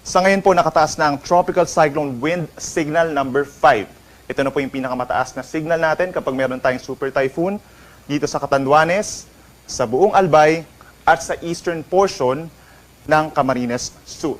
Sa ngayon po, nakataas na ang Tropical Cyclone Wind Signal number 5. Ito na po yung pinakamataas na signal natin kapag meron tayong super typhoon dito sa Catanduanes, sa buong Albay, at sa eastern portion ng Camarines Sur.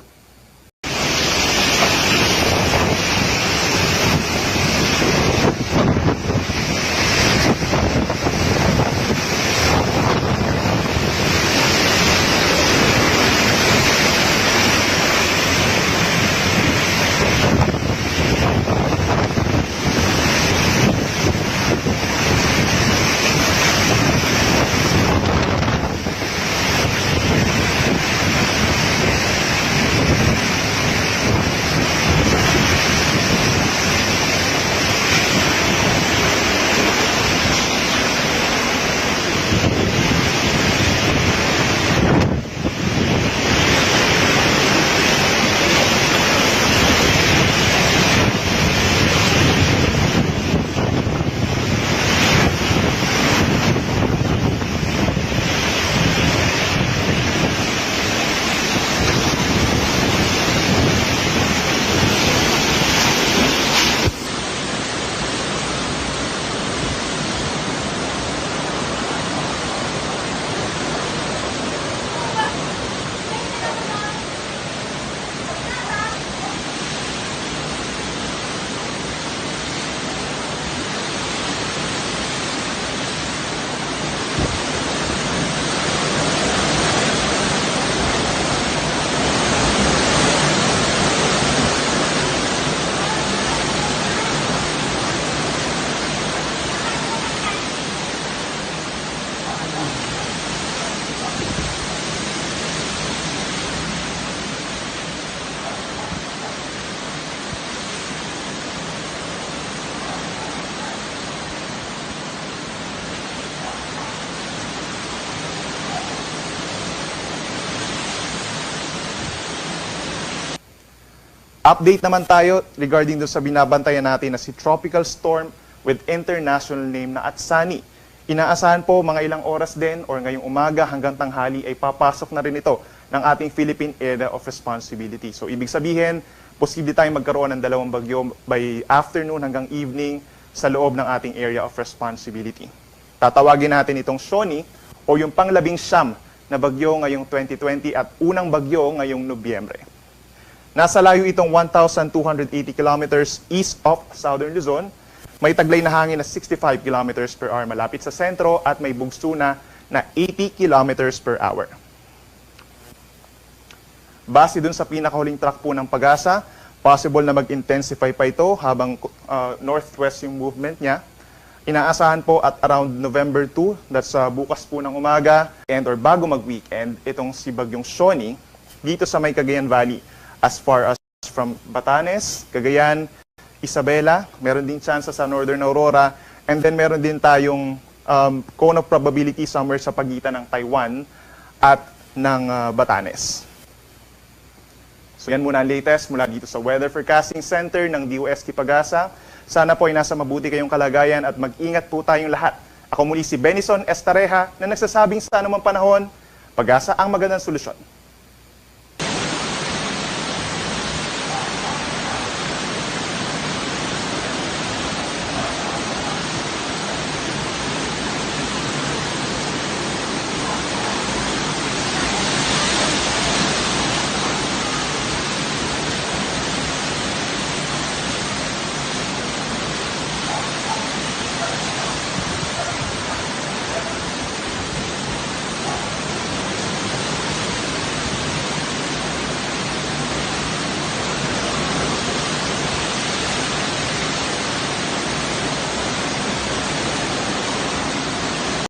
Update naman tayo regarding doon sa binabantayan natin na si Tropical Storm with international name na Atsani. Inaasahan po mga ilang oras din or ngayong umaga hanggang tanghali ay papasok na rin ito ng ating Philippine Area of Responsibility. So ibig sabihin, posible tayong magkaroon ng dalawang bagyo by afternoon hanggang evening sa loob ng ating Area of Responsibility. Tatawagin natin itong Shoni o yung pang-19 na bagyo ngayong 2020 at unang bagyo ngayong Nobyembre. Nasa layo itong 1,280 kilometers east of Southern Luzon. May taglay na hangin na 65 kilometers per hour malapit sa sentro at may bugso na 80 kilometers per hour. Base dun sa pinakahuling track po ng Pag-asa, possible na mag-intensify pa ito habang northwest yung movement niya. Inaasahan po at around November 2, that's bukas po ng umaga and or bago mag-weekend, itong si Bagyong Shoni dito sa may Cagayan Valley. As far as from Batanes, Cagayan, Isabela, meron din chance sa Northern Aurora, and then meron din tayong cone of probability somewhere sa pagitan ng Taiwan at ng Batanes. So yan muna ang latest mula dito sa Weather Forecasting Center ng DOST Pag-asa. Sana po ay nasa mabuti kayong kalagayan at mag-ingat po tayong lahat. Ako muli si Benison Estareja na nagsasabing sa anumang panahon, Pag-asa ang magandang solusyon.